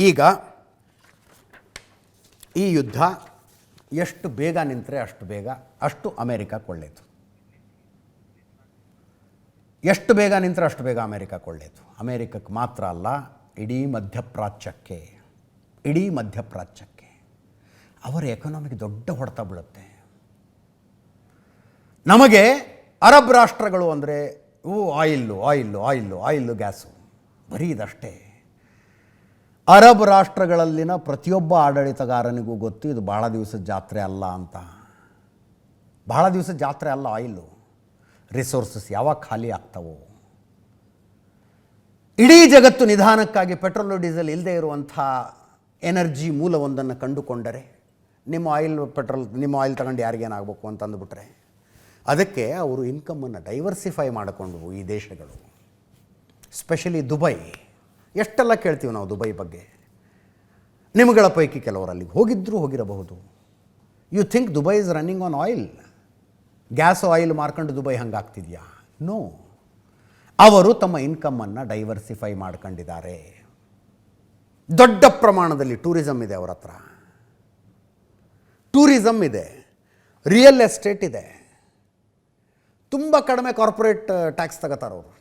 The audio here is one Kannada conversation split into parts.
ಈಗ ಈ ಯುದ್ಧ ಎಷ್ಟು ಬೇಗ ನಿಂತರೆ ಅಷ್ಟು ಬೇಗ ಅಷ್ಟು ಅಮೇರಿಕಕ್ಕೆ ಒಳ್ಳೆಯದು. ಎಷ್ಟು ಬೇಗ ನಿಂತರೆ ಅಷ್ಟು ಬೇಗ ಅಮೇರಿಕಕ್ಕೆ ಒಳ್ಳೆಯದು. ಅಮೇರಿಕಕ್ಕೆ ಮಾತ್ರ ಅಲ್ಲ, ಇಡೀ ಮಧ್ಯಪ್ರಾಚ್ಯಕ್ಕೆ ಅವರ ಎಕನಾಮಿಗೆ ದೊಡ್ಡ ಹೊಡೆತ ಬೀಳುತ್ತೆ. ನಮಗೆ ಅರಬ್ ರಾಷ್ಟ್ರಗಳು ಅಂದರೆ ಆಯಿಲ್ಲು ಗ್ಯಾಸು ಬರೀ ಇದಷ್ಟೇ. ಅರಬ್ ರಾಷ್ಟ್ರಗಳಲ್ಲಿನ ಪ್ರತಿಯೊಬ್ಬ ಆಡಳಿತಗಾರನಿಗೂ ಗೊತ್ತು ಇದು ಭಾಳ ದಿವಸದ ಜಾತ್ರೆ ಅಲ್ಲ ಅಂತ. ಭಾಳ ದಿವಸದ ಜಾತ್ರೆ ಅಲ್ಲ ಆಯಿಲ್ಲು. ರಿಸೋರ್ಸಸ್ ಯಾವಾಗ ಖಾಲಿ ಆಗ್ತವೋ. ಇಡೀ ಜಗತ್ತು ನಿಧಾನಕ್ಕಾಗಿ ಪೆಟ್ರೋಲು ಡೀಸೆಲ್ ಇಲ್ಲದೆ ಇರುವಂಥ ಎನರ್ಜಿ ಮೂಲವೊಂದನ್ನು ಕಂಡುಕೊಂಡರೆ ನಿಮ್ಮ ಆಯಿಲ್ ತಗೊಂಡು ಯಾರಿಗೇನಾಗಬೇಕು ಅಂತ ಅಂದುಬಿಟ್ರೆ ಅದಕ್ಕೆ ಅವರು ಇನ್ಕಮನ್ನು ಡೈವರ್ಸಿಫೈ ಮಾಡಿಕೊಂಡವು ಈ ದೇಶಗಳು. Specially Dubai. ಎಷ್ಟೆಲ್ಲ ಕೇಳ್ತೀವಿ ನಾವು ದುಬೈ ಬಗ್ಗೆ. ನಿಮ್ಮಗಳ ಪೈಕಿ ಕೆಲವರು ಅಲ್ಲಿಗೆ ಹೋಗಿರಬಹುದು. You think Dubai is running on oil? Gas oil ಮಾರ್ಕೊಂಡು ದುಬೈ ಹಂಗಾಗ್ತಿದೆಯಾ? ನೋ. ಅವರು ತಮ್ಮ ಇನ್ಕಮನ್ನು ಡೈವರ್ಸಿಫೈ ಮಾಡ್ಕೊಂಡಿದ್ದಾರೆ. ದೊಡ್ಡ ಪ್ರಮಾಣದಲ್ಲಿ ಟೂರಿಸಮ್ ಇದೆ ಅವರ ಹತ್ರ. ಟೂರಿಸಮ್ ಇದೆ, ರಿಯಲ್ ಎಸ್ಟೇಟ್ ಇದೆ. ತುಂಬ ಕಡಿಮೆ ಕಾರ್ಪೊರೇಟ್ ಟ್ಯಾಕ್ಸ್ ತಗೋತಾರೆ ಅವರು.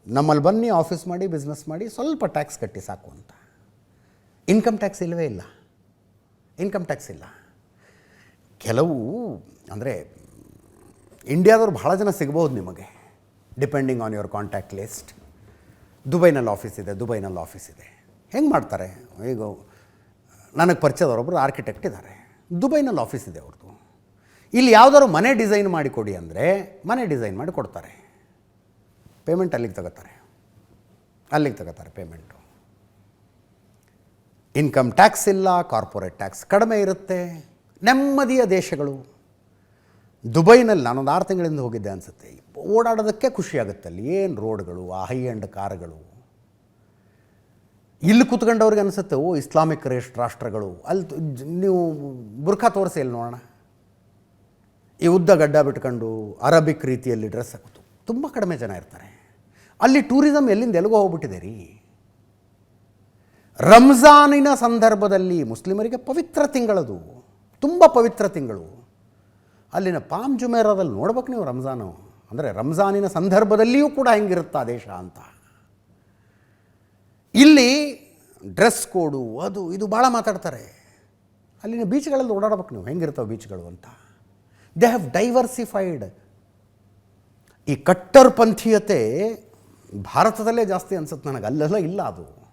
ನಮ್ಮಲ್ಲಿ ಬನ್ನಿ, ಆಫೀಸ್ ಮಾಡಿ, ಬಿಸ್ನೆಸ್ ಮಾಡಿ, ಸ್ವಲ್ಪ ಟ್ಯಾಕ್ಸ್ ಕಟ್ಟಿ ಸಾಕು ಅಂತ. ಇನ್ಕಮ್ ಟ್ಯಾಕ್ಸ್ ಇಲ್ಲವೇ ಇಲ್ಲ. ಕೆಲವು ಅಂದರೆ ಇಂಡಿಯಾದವ್ರು ಭಾಳ ಜನ ಸಿಗ್ಬೋದು ನಿಮಗೆ, depending on your contact list. ದುಬೈನಲ್ಲಿ ಆಫೀಸ್ ಇದೆ. ಹೆಂಗೆ ಮಾಡ್ತಾರೆ? ಈಗ ನನಗೆ ಪರಿಚಯದವರೊಬ್ಬರು ಆರ್ಕಿಟೆಕ್ಟ್ ಇದ್ದಾರೆ, ದುಬೈನಲ್ಲಿ ಆಫೀಸ್ ಇದೆ ಅವ್ರದ್ದು. ಇಲ್ಲಿ ಯಾವುದಾದ್ರು ಮನೆ ಡಿಸೈನ್ ಮಾಡಿ ಕೊಡಿ ಅಂದರೆ ಮನೆ ಡಿಸೈನ್ ಮಾಡಿ ಕೊಡ್ತಾರೆ. ಪೇಮೆಂಟ್ ಅಲ್ಲಿಗೆ ತಗೋತಾರೆ ಪೇಮೆಂಟು. ಇನ್ಕಮ್ ಟ್ಯಾಕ್ಸ್ ಇಲ್ಲ, ಕಾರ್ಪೊರೇಟ್ ಟ್ಯಾಕ್ಸ್ ಕಡಿಮೆ ಇರುತ್ತೆ. ನೆಮ್ಮದಿಯ ದೇಶಗಳು. ದುಬೈನಲ್ಲಿ ನಾನೊಂದು 6 ತಿಂಗಳಿಂದ ಹೋಗಿದ್ದೆ ಅನಿಸುತ್ತೆ. ಓಡಾಡೋದಕ್ಕೆ ಖುಷಿಯಾಗುತ್ತೆ. ಅಲ್ಲಿ ಏನು ರೋಡ್ಗಳು, ಆ ಹೈ ಎಂಡ್ ಕಾರ್ಗಳು. ಇಲ್ಲಿ ಕೂತ್ಕೊಂಡವ್ರಿಗೆ ಅನಿಸುತ್ತೆ ಇಸ್ಲಾಮಿಕ್ ರಾಷ್ಟ್ರಗಳು. ಅಲ್ಲಿ ನೀವು ಬುರ್ಖಾ ತೋರಿಸಿ ಇಲ್ಲಿ ನೋಡೋಣ. ಈ ಉದ್ದ ಗಡ್ಡ ಬಿಟ್ಕೊಂಡು ಅರಬಿಕ್ ರೀತಿಯಲ್ಲಿ ಡ್ರೆಸ್ ಹಾಕೋದು ತುಂಬ ಕಡಿಮೆ ಜನ ಇರ್ತಾರೆ. ಅಲ್ಲಿ ಟೂರಿಸಮ್ ಎಲ್ಲಿಂದ ಎಲ್ಲಿಗೋ ಹೋಗ್ಬಿಟ್ಟಿದೆ ರೀ. ರಂಜಾನಿನ ಸಂದರ್ಭದಲ್ಲಿ ಮುಸ್ಲಿಮರಿಗೆ ಪವಿತ್ರ ತಿಂಗಳದು, ತುಂಬ ಪವಿತ್ರ ತಿಂಗಳು. ಅಲ್ಲಿನ ಪಾಮ್ ಜುಮೇರಾದಲ್ಲಿ ನೋಡ್ಬೇಕು ನೀವು ರಂಜಾನು. ಅಂದರೆ ರಂಜಾನಿನ ಸಂದರ್ಭದಲ್ಲಿಯೂ ಕೂಡ ಹೆಂಗಿರುತ್ತೆ ಆ ದೇಶ ಅಂತ. ಇಲ್ಲಿ ಡ್ರೆಸ್ ಕೋಡು ಅದು ಇದು ಭಾಳ ಮಾತಾಡ್ತಾರೆ. ಅಲ್ಲಿನ ಬೀಚ್ಗಳಲ್ಲಿ ಓಡಾಡ್ಬೇಕು ನೀವು, ಹೆಂಗಿರ್ತಾವೆ ಬೀಚ್ಗಳು ಅಂತ. They have diversified. ಈ ಕಟ್ಟರ್ಪಂಥೀಯತೆ ಭಾರತದಲ್ಲೇ ಜಾಸ್ತಿ ಅನ್ಸುತ್ತೆ ನನಗೆ, ಅಲ್ಲೆಲ್ಲ ಇಲ್ಲ ಅದು.